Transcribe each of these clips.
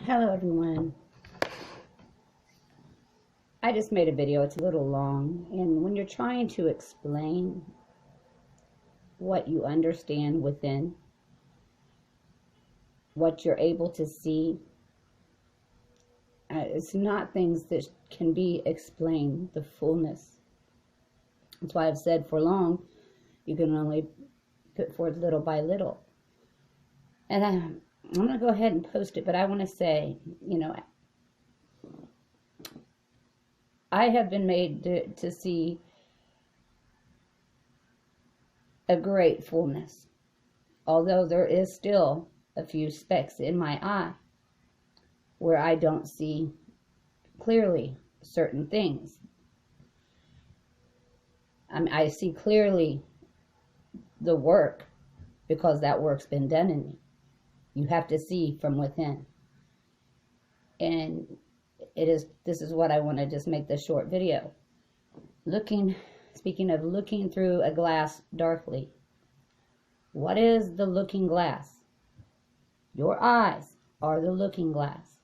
Hello everyone. I just made a video. It's a little long, and when you're trying to explain what you understand within, what you're able to see, it's not things that can be explained, the fullness. That's why I've said for long, you can only put forth little by little. And I'm going to go ahead and post it, but I want to say, I have been made to see a great fullness, although there is still a few specks in my eye where I don't see clearly certain things. I see clearly the work because that work's been done in me. You have to see from within. And this is what I want to just make this short video. Speaking of looking through a glass darkly. What is the looking glass? Your eyes are the looking glass.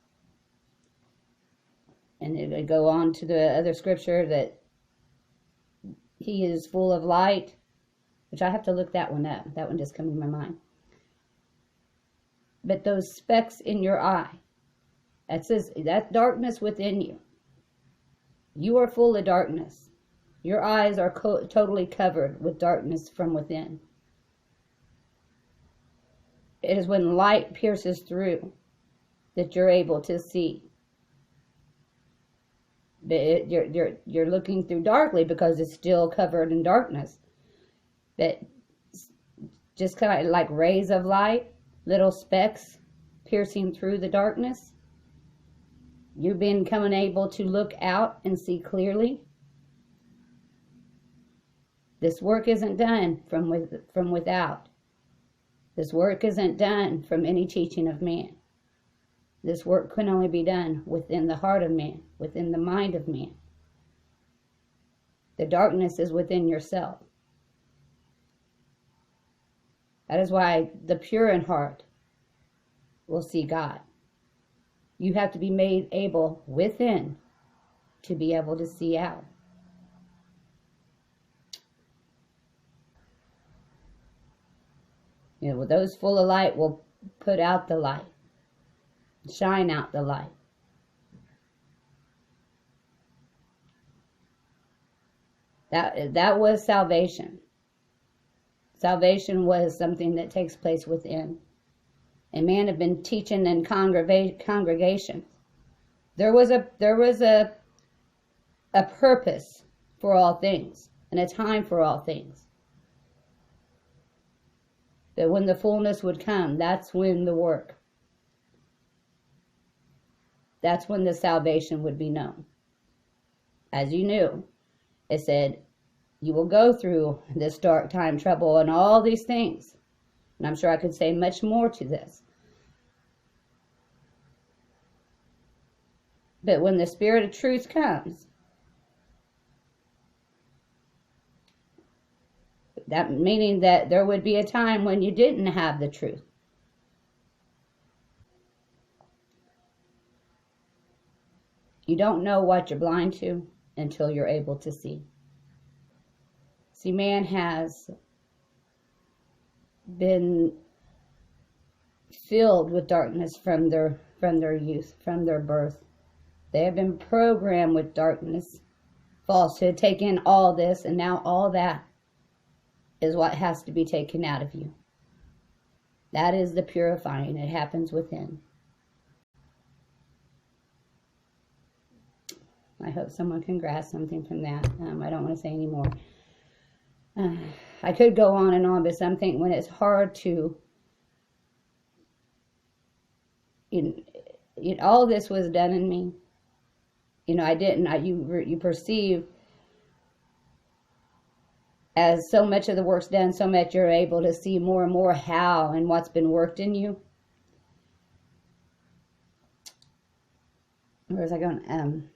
And it go on to the other scripture that he is full of light, which I have to look that one up. That one just came to my mind. But those specks in your eye, that says that darkness within you. You are full of darkness. Your eyes are totally covered with darkness from within. It is when light pierces through that you're able to see. But you're looking through darkly because it's still covered in darkness. But just kind of like rays of light, little specks piercing through the darkness. You've been coming able to look out and see clearly. This work isn't done from without. This work isn't done from any teaching of man. This work can only be done within the heart of man, within the mind of man. The darkness is within yourself. That is why the pure in heart will see God. You have to be made able within to be able to see out. Those full of light will put out the light, shine out the light. That was salvation. Salvation was something that takes place within. And man had been teaching in congregations. There was a purpose for all things and a time for all things. That when the fullness would come, that's when the work, that's when the salvation would be known. As you knew, it said, you will go through this dark time, trouble, and all these things. And I'm sure I could say much more to this. But when the Spirit of truth comes, that meaning that there would be a time when you didn't have the truth. You don't know what you're blind to until you're able to see. See, man has been filled with darkness from their youth, from their birth. They have been programmed with darkness, falsehood, take in all this, and now all that is what has to be taken out of you. That is the purifying. It happens within. I hope someone can grasp something from that. I don't want to say any more. I could go on and on, but something when it's hard to, all this was done in me. You perceive as so much of the work's done, so much you're able to see more and more how and what's been worked in you. Where was I going?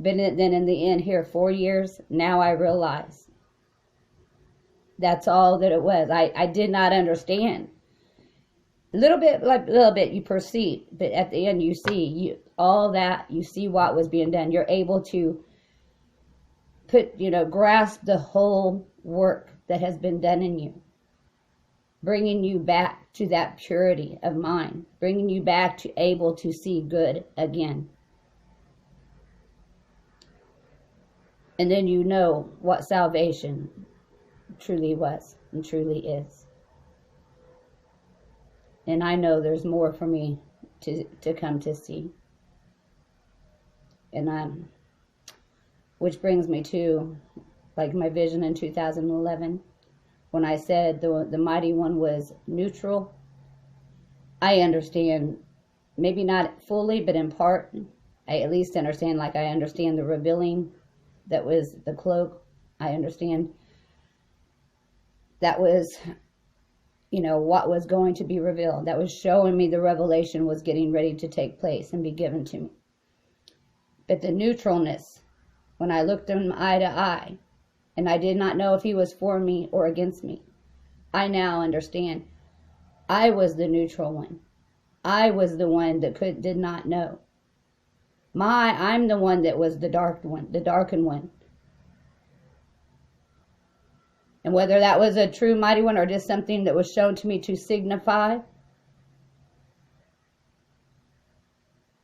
Then in the end here 4 years, now I realize that's all that it was. I did not understand. little bit you perceive, but at the end you see all that, you see what was being done. You're able to grasp the whole work that has been done in you, bringing you back to that purity of mind, bringing you back to able to see good again. And then you know what salvation truly was and truly is. And I know there's more for me to come to see. And which brings me to like my vision in 2011 when I said the mighty one was neutral. I understand, maybe not fully, but in part, I at least understand, like I understand the revealing that was the cloak. I understand that was, what was going to be revealed. That was showing me the revelation was getting ready to take place and be given to me. But the neutralness, when I looked him eye to eye, and I did not know if he was for me or against me, I now understand. I was the neutral one. I was the one that did not know. I'm the one that was the darkened one. And whether that was a true mighty one or just something that was shown to me to signify,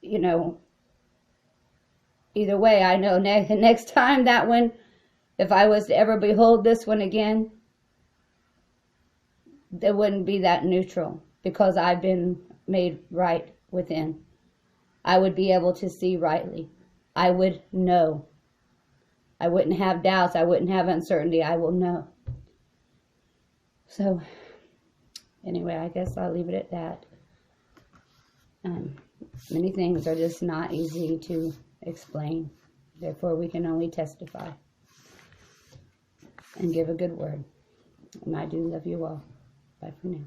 either way, I know next time that one, if I was to ever behold this one again, it wouldn't be that neutral because I've been made right within. I would be able to see rightly. I would know. I wouldn't have doubts. I wouldn't have uncertainty. I will know. So, anyway, I guess I'll leave it at that. Many things are just not easy to explain. Therefore, we can only testify and give a good word. And I do love you all. Bye for now.